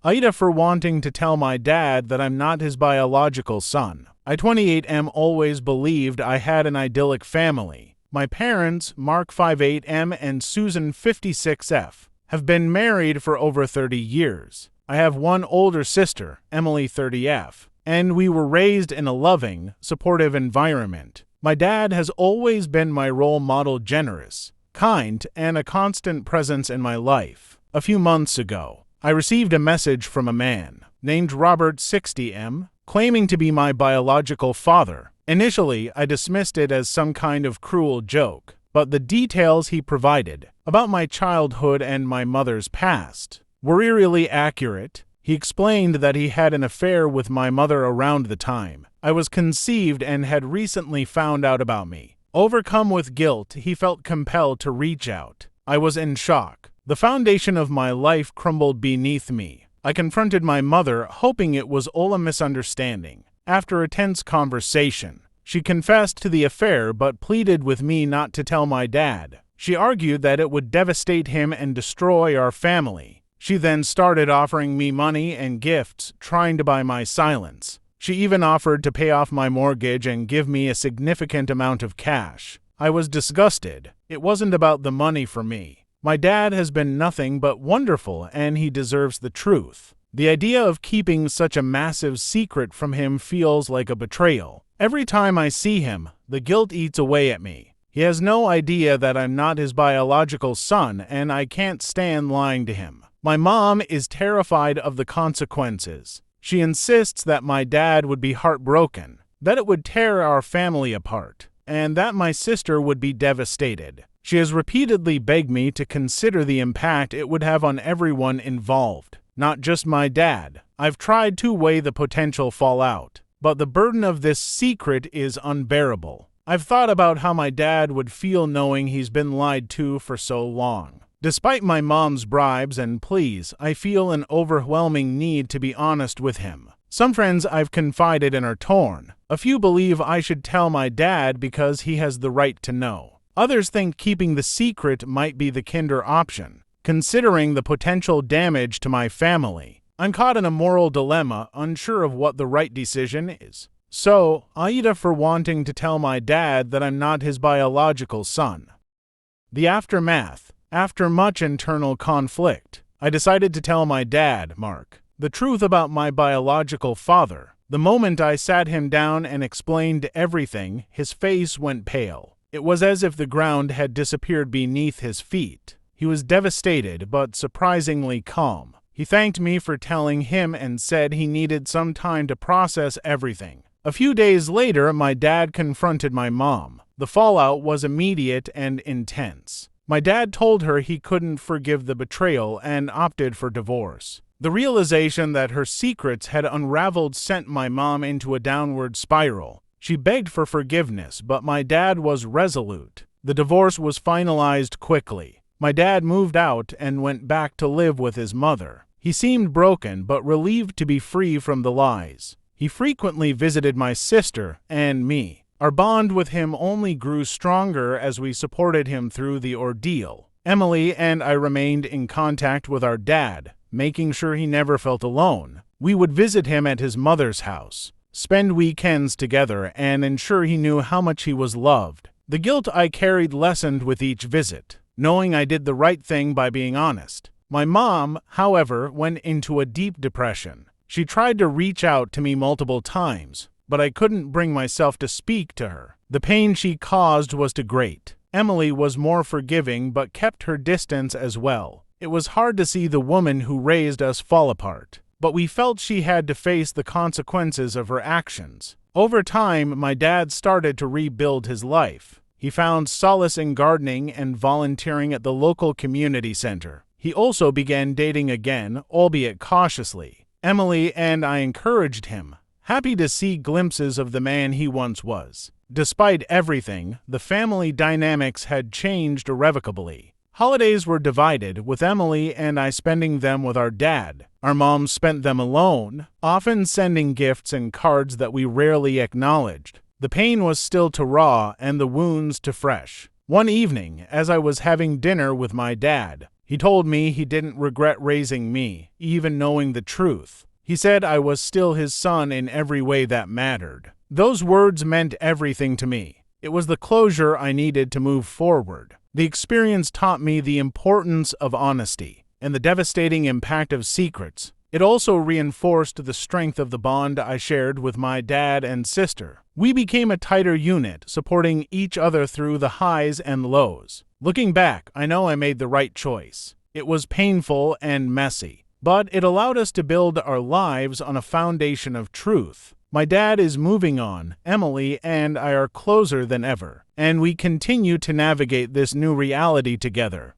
Aita for wanting to tell my dad that I'm not his biological son. I 28M always believed I had an idyllic family. My parents, Mark 58M and Susan 56F, have been married for over 30 years. I have one older sister, Emily 30F, and we were raised in a loving, supportive environment. My dad has always been my role model, generous, kind, and a constant presence in my life. A few months ago, I received a message from a man named Robert 60M, claiming to be my biological father. Initially, I dismissed it as some kind of cruel joke, but the details he provided about my childhood and my mother's past were eerily accurate. He explained that he had an affair with my mother around the time I was conceived and had recently found out about me. Overcome with guilt, he felt compelled to reach out. I was in shock. The foundation of my life crumbled beneath me. I confronted my mother, hoping it was all a misunderstanding. After a tense conversation, she confessed to the affair but pleaded with me not to tell my dad. She argued that it would devastate him and destroy our family. She then started offering me money and gifts, trying to buy my silence. She even offered to pay off my mortgage and give me a significant amount of cash. I was disgusted. It wasn't about the money for me. My dad has been nothing but wonderful, and he deserves the truth. The idea of keeping such a massive secret from him feels like a betrayal. Every time I see him, the guilt eats away at me. He has no idea that I'm not his biological son, and I can't stand lying to him. My mom is terrified of the consequences. She insists that my dad would be heartbroken, that it would tear our family apart, and that my sister would be devastated. She has repeatedly begged me to consider the impact it would have on everyone involved, not just my dad. I've tried to weigh the potential fallout, but the burden of this secret is unbearable. I've thought about how my dad would feel knowing he's been lied to for so long. Despite my mom's bribes and pleas, I feel an overwhelming need to be honest with him. Some friends I've confided in are torn. A few believe I should tell my dad because he has the right to know. Others think keeping the secret might be the kinder option, considering the potential damage to my family. I'm caught in a moral dilemma, unsure of what the right decision is. So, Aita for wanting to tell my dad that I'm not his biological son. The aftermath. After much internal conflict, I decided to tell my dad, Mark, the truth about my biological father. The moment I sat him down and explained everything, his face went pale. It was as if the ground had disappeared beneath his feet. He was devastated, but surprisingly calm. He thanked me for telling him and said he needed some time to process everything. A few days later, my dad confronted my mom. The fallout was immediate and intense. My dad told her he couldn't forgive the betrayal and opted for divorce. The realization that her secrets had unraveled sent my mom into a downward spiral. She begged for forgiveness, but my dad was resolute. The divorce was finalized quickly. My dad moved out and went back to live with his mother. He seemed broken but relieved to be free from the lies. He frequently visited my sister and me. Our bond with him only grew stronger as we supported him through the ordeal. Emily and I remained in contact with our dad, making sure he never felt alone. We would visit him at his mother's house, spend weekends together, and ensure he knew how much he was loved. The guilt I carried lessened with each visit, knowing I did the right thing by being honest. My mom, however, went into a deep depression. She tried to reach out to me multiple times, but I couldn't bring myself to speak to her. The pain she caused was too great. Emily was more forgiving but kept her distance as well. It was hard to see the woman who raised us fall apart, but we felt she had to face the consequences of her actions. Over time, my dad started to rebuild his life. He found solace in gardening and volunteering at the local community center. He also began dating again, albeit cautiously. Emily and I encouraged him, happy to see glimpses of the man he once was. Despite everything, the family dynamics had changed irrevocably. Holidays were divided, with Emily and I spending them with our dad. Our moms spent them alone, often sending gifts and cards that we rarely acknowledged. The pain was still too raw and the wounds too fresh. One evening, as I was having dinner with my dad, He told me he didn't regret raising me, even knowing the truth. He said I was still his son in every way that mattered. Those words meant everything to me. It was the closure I needed to move forward. The experience taught me the importance of honesty and the devastating impact of secrets. It also reinforced the strength of the bond I shared with my dad and sister. We became a tighter unit, supporting each other through the highs and lows. Looking back, I know I made the right choice. It was painful and messy, but it allowed us to build our lives on a foundation of truth. My dad is moving on, Emily and I are closer than ever, and we continue to navigate this new reality together.